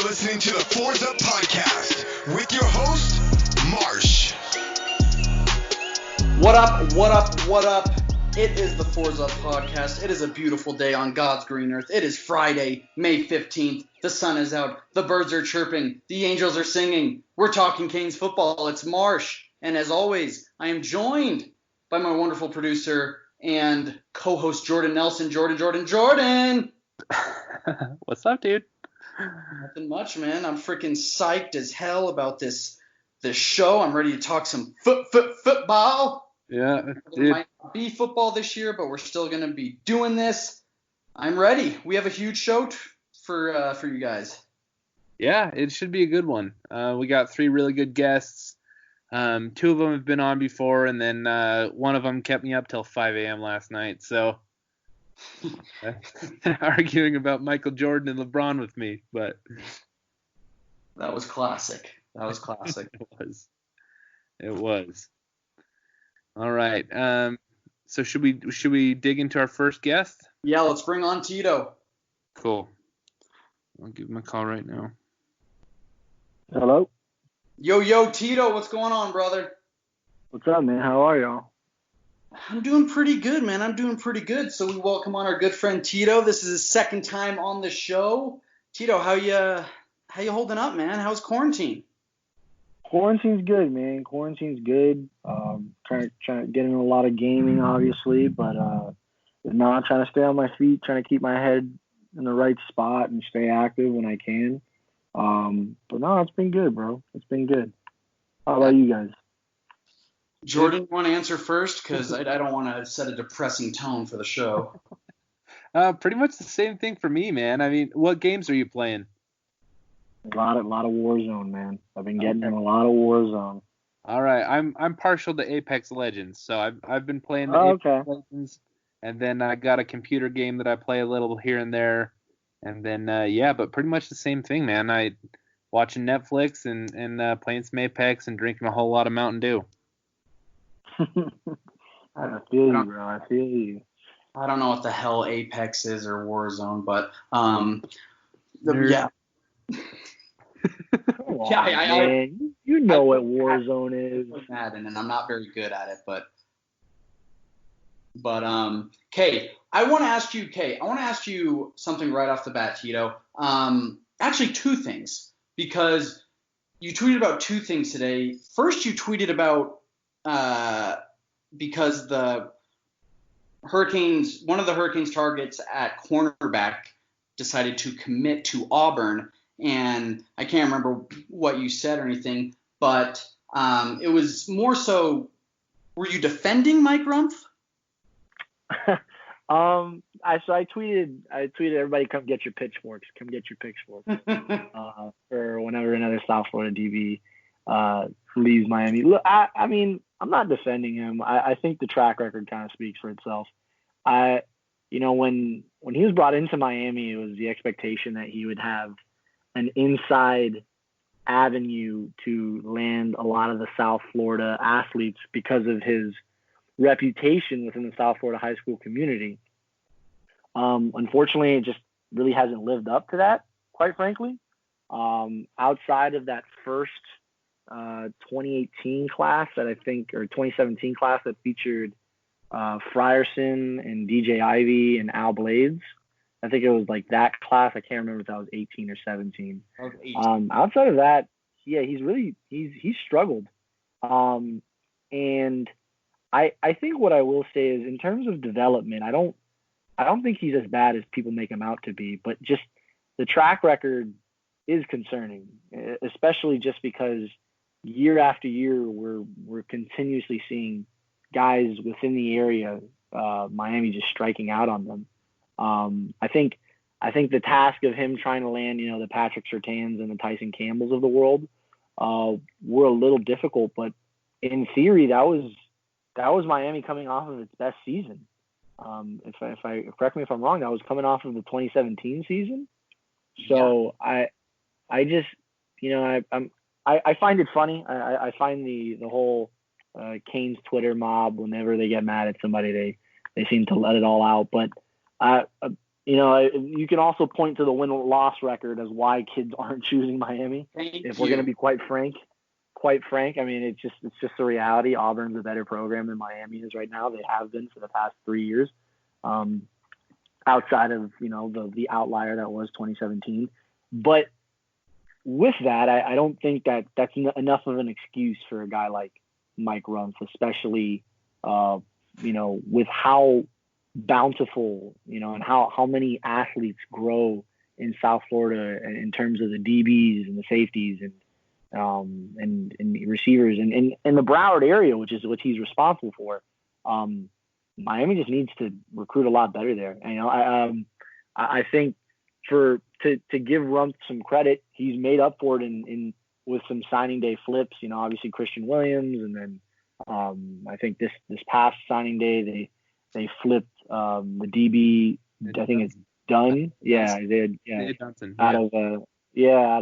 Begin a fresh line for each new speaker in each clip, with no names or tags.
listening to the Forza Podcast with your host, Marsh.
What up, what up, what up? It is the Forza Podcast. It is a beautiful day on God's green earth. It is Friday, May 15th. The sun is out. The birds are chirping. The angels are singing. We're talking Canes football. It's Marsh. And as always, I am joined by my wonderful producer and co-host Jordan Nelson. Jordan.
What's up, dude?
Nothing much, man. I'm freaking psyched as hell about this show. I'm ready to talk some football.
Yeah,
There might not be football this year, but we're still going to be doing this. I'm ready. We have a huge show for you guys.
Yeah, it should be a good one. We got 3 really good guests. 2 of them have been on before, and then one of them kept me up till 5 a.m. last night. So arguing about Michael Jordan and LeBron with me, but
that was classic.
It was. All right. So should we dig into our first guest?
Yeah, let's bring on Tito.
Cool. I'll give him a call right now.
Hello?
Yo, Tito, what's going on, brother?
What's up, man? How are y'all?
I'm doing pretty good, man. So we welcome on our good friend Tito. This is his second time on the show. Tito, how you holding up, man? How's quarantine?
Quarantine's good, man. Quarantine's good. Trying to get in a lot of gaming, obviously, but not trying to stay on my feet, trying to keep my head in the right spot and stay active when I can. But no, it's been good, bro. It's been good. How about you guys?
Jordan, you want to answer first? Because I don't want to set a depressing tone for the show.
Pretty much the same thing for me, man. I mean, what games are you playing?
A lot of Warzone, man. I've been getting in a lot of Warzone.
All right, I'm partial to Apex Legends, so I've been playing the Apex Legends, and then I got a computer game that I play a little here and there, and then but pretty much the same thing, man. I watching Netflix and playing some Apex and drinking a whole lot of Mountain Dew.
I feel you, bro. I feel you.
I don't know what the hell Apex is or Warzone, but
yeah. You know what Warzone is.
Madden, and I'm not very good at it, but Kay, I want to ask you something right off the bat, Tito. Actually, 2 things, because you tweeted about 2 things today. First, you tweeted about because one of the Hurricanes targets at cornerback decided to commit to Auburn. And I can't remember what you said or anything, but it was more so, were you defending Mike Rumph?
I tweeted everybody, come get your pitchforks for whenever another South Florida DB leaves Miami. Look, I mean, I'm not defending him. I think the track record kind of speaks for itself. When he was brought into Miami, it was the expectation that he would have an inside avenue to land a lot of the South Florida athletes because of his reputation within the South Florida high school community. Unfortunately, it just really hasn't lived up to that, quite frankly. Outside of that first 2018 class or 2017 class that featured Frierson and DJ Ivy and Al Blades. I think it was like that class. I can't remember if that was 18 or 17. Outside of that, yeah, he's struggled. And I think what I will say is, in terms of development, I don't think he's as bad as people make him out to be, but just the track record is concerning, especially just because year after year we're continuously seeing guys within the area, Miami, just striking out on them. I think the task of him trying to land, the Patrick Surtains and the Tyson Campbells of the world, were a little difficult, but in theory, that was Miami coming off of its best season. Correct me if I'm wrong, that was coming off of the 2017 season. So yeah. I just, I find it funny. I find the whole Canes Twitter mob, whenever they get mad at somebody, they seem to let it all out. But You can also point to the win-loss record as why kids aren't choosing Miami. If we're going to be quite frank, I mean, it's just a reality. Auburn's a better program than Miami is right now. They have been for the past 3 years, outside of the outlier that was 2017. But with that, I don't think that's enough of an excuse for a guy like Mike Rumph, especially with how bountiful, and how many athletes grow in South Florida in terms of the DBs and the safeties and receivers and in the Broward area, which is what he's responsible for. Miami just needs to recruit a lot better there. And, I think to give Rumph some credit, he's made up for it with some signing day flips. Obviously Christian Williams, and then I think this past signing day they flipped the DB. I think it's Dunn. Yeah, they did. Yeah, Dunson, out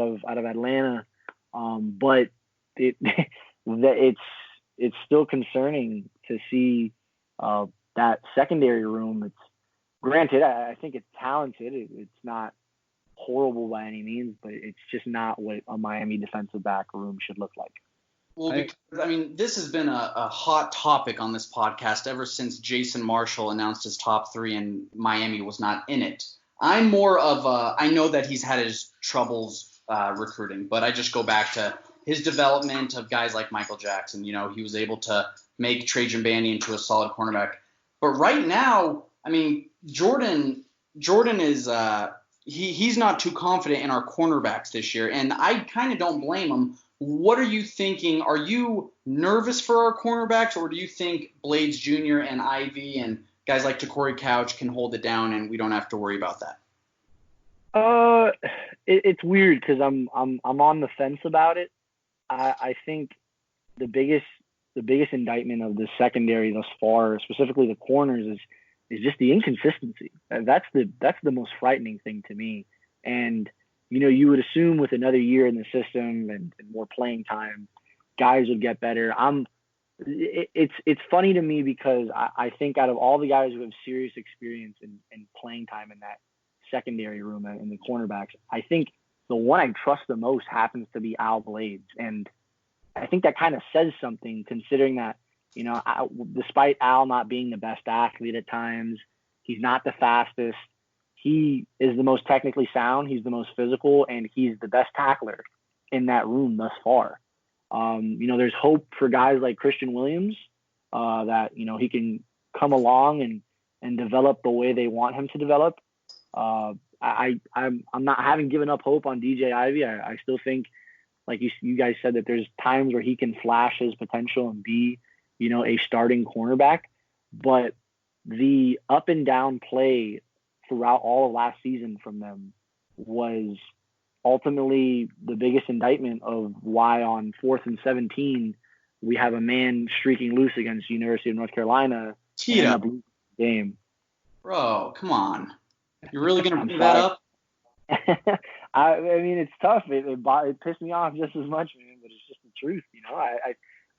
of Atlanta. But it's still concerning to see that secondary room. It's granted, I think it's talented. It's not horrible by any means, but it's just not what a Miami defensive back room should look like.
Well, because, this has been a hot topic on this podcast ever since Jason Marshall announced his top 3 and Miami was not in it. I'm more of I know that he's had his troubles recruiting, but I just go back to his development of guys like Michael Jackson. He was able to make Trajan Bandy into a solid cornerback. But right now, Jordan is he's not too confident in our cornerbacks this year, and I kind of don't blame him. What are you thinking? Are you nervous for our cornerbacks, or do you think Blades Jr. and Ivy and guys like Takori Couch can hold it down and we don't have to worry about that?
It's weird because I'm on the fence about it. I think the biggest indictment of the secondary thus far, specifically the corners, is just the inconsistency. That's the most frightening thing to me. And you would assume with another year in the system and more playing time, guys would get better. It's funny to me because I think out of all the guys who have serious experience in playing time in that secondary room and the cornerbacks, I think the one I trust the most happens to be Al Blades. And I think that kind of says something, considering that, despite Al not being the best athlete at times, he's not the fastest. He is the most technically sound. He's the most physical, and he's the best tackler in that room thus far. There's hope for guys like Christian Williams that he can come along and develop the way they want him to develop. I'm not having given up hope on DJ Ivy. I still think, like you guys said, that there's times where he can flash his potential and be a starting cornerback. But the up and down play throughout all of last season from them was ultimately the biggest indictment of why on 4th and 17 we have a man streaking loose against the University of North Carolina in a blue game.
Bro, come on. You're really going to bring that up?
I mean, it's tough. It pissed me off just as much, man, but it's just the truth.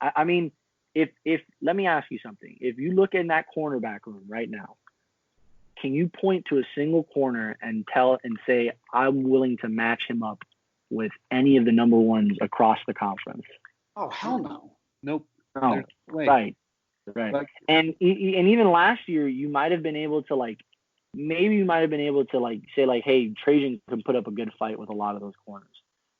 I mean, if let me ask you something. If you look in that cornerback room right now, can you point to a single corner and say, I'm willing to match him up with any of the number ones across the conference?
Oh, hell no.
Nope.
Oh, right. And even last year, you might have been able to say, hey, Trajan can put up a good fight with a lot of those corners.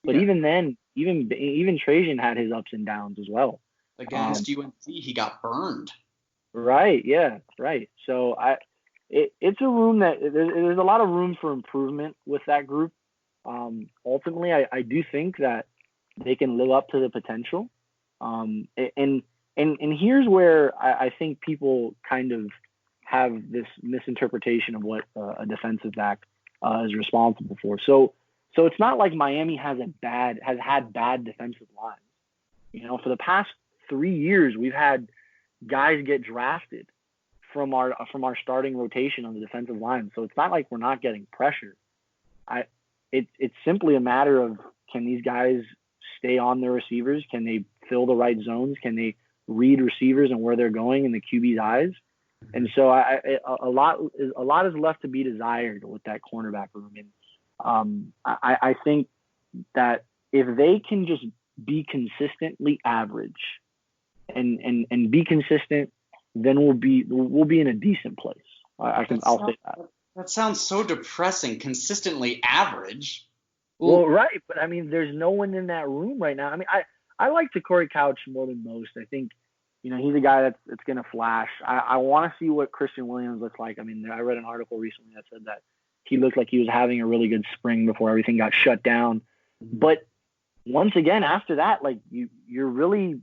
But even then, even Trajan had his ups and downs as well.
Against UNC, he got burned.
Right. Yeah. Right. So it's a room that there's a lot of room for improvement with that group. Ultimately, I do think that they can live up to the potential. And here's where I think people kind of have this misinterpretation of what a defensive back is responsible for. So it's not like Miami has had bad defensive lines. For the past 3 years, we've had guys get drafted from our starting rotation on the defensive line. So it's not like we're not getting pressure. It's simply a matter of, can these guys stay on their receivers? Can they fill the right zones? Can they read receivers and where they're going in the QB's eyes? And so a lot is left to be desired with that cornerback room. And I think that if they can just be consistently average and be consistent, then we'll be in a decent place. I'll say that.
That sounds so depressing. Consistently average.
Well, right, but I mean, there's no one in that room right now. I mean, I like Corey Couch more than most. I think, he's a guy that's going to flash. I want to see what Christian Williams looks like. I mean, I read an article recently that said that he looked like he was having a really good spring before everything got shut down. But once again, after that, like you're really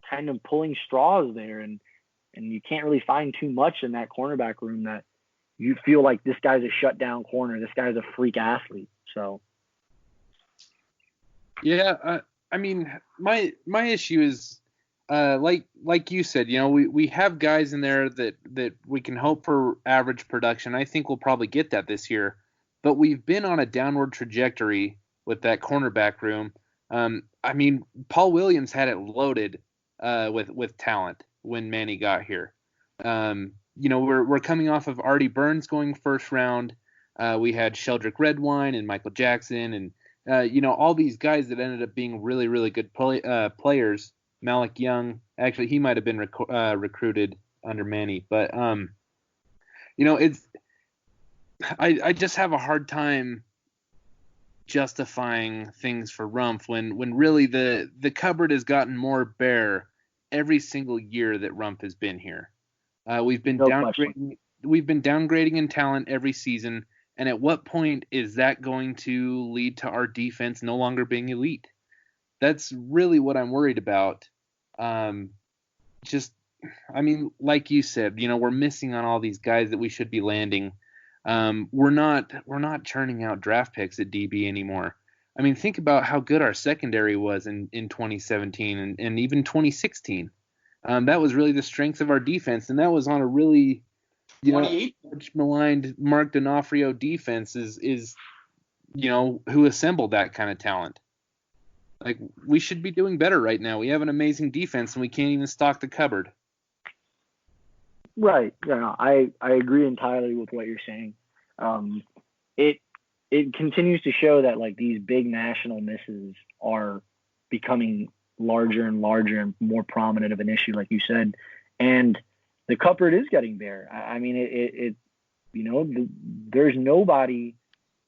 kind of pulling straws there, and you can't really find too much in that cornerback room that you feel like this guy's a shutdown corner. This guy's a freak athlete. So.
Yeah, I mean, my issue is, like you said, we have guys in there that we can hope for average production. I think we'll probably get that this year, but we've been on a downward trajectory with that cornerback room. I mean, Paul Williams had it loaded with talent when Manny got here. We're coming off of Artie Burns going first round. We had Sheldrick Redwine and Michael Jackson and all these guys that ended up being really, really good players. Malik Young, actually, he might have been recruited under Manny, but I just have a hard time justifying things for Rumph when really the cupboard has gotten more bare every single year that Rumph has been here. We've been downgrading in talent every season. And at what point is that going to lead to our defense no longer being elite? That's really what I'm worried about. Like you said, we're missing on all these guys that we should be landing. We're not churning out draft picks at DB anymore. I mean, think about how good our secondary was in 2017 and even 2016. That was really the strength of our defense, and that was on a really much maligned Mark D'Onofrio defense is who assembled that kind of talent. Like, we should be doing better right now. We have an amazing defense, and we can't even stock the cupboard.
Right. Yeah, I agree entirely with what you're saying. It continues to show that like these big national misses are becoming larger and larger and more prominent of an issue, like you said, and the cupboard is getting bare. I mean, there's nobody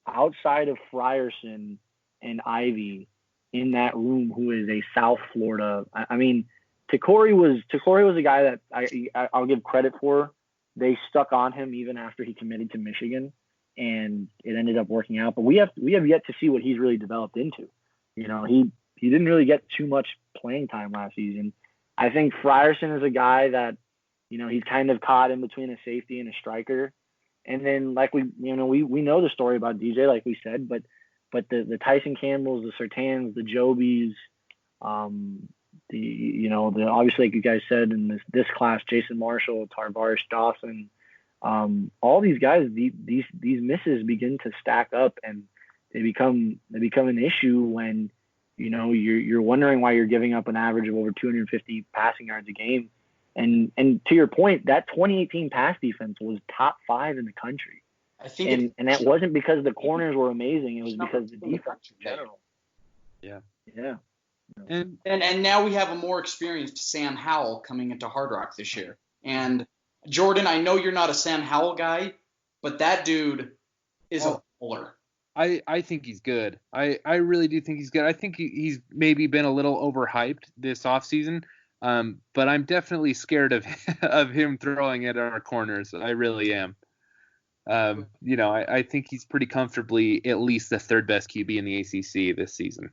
outside of Frierson and Ivy in that room who is a South Florida. I mean, Takori was a guy that I'll give credit for. They stuck on him even after he committed to Michigan, and it ended up working out. But we have yet to see what he's really developed into. He didn't really get too much playing time last season. I think Frierson is a guy that, he's kind of caught in between a safety and a striker. And then like we know the story about DJ, like we said, but the Tyson Campbells, the Surtans, the Jobies, the obviously, like you guys said in this class, Jason Marshall, Tarvarish Dawson, all these guys, these misses begin to stack up, and they become an issue when you're wondering why you're giving up an average of over 250 passing yards a game. And to your point, that 2018 pass defense was top 5 in the country.
I think,
and that wasn't because the corners were amazing. It was because the defense in general.
Yeah.
Yeah.
And now we have a more experienced Sam Howell coming into Hard Rock this year. And Jordan, I know you're not a Sam Howell guy, but that dude is a bowler.
I think he's good. I really do think he's good. I think he's maybe been a little overhyped this offseason. But I'm definitely scared of him throwing at our corners. I really am. I think he's pretty comfortably at least the third best QB in the ACC this season.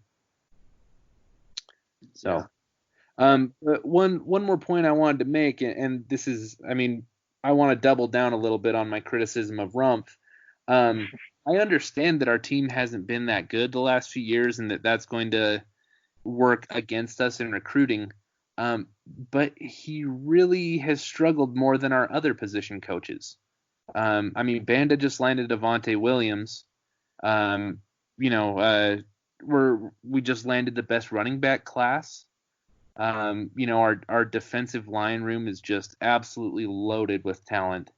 So, but one more point I wanted to make, and this is, I want to double down a little bit on my criticism of Rumph. I understand that our team hasn't been that good the last few years, and that's going to work against us in recruiting. But he really has struggled more than our other position coaches. Banda just landed Devontae Williams. We just landed the best running back class. Our defensive line room is just absolutely loaded with talent.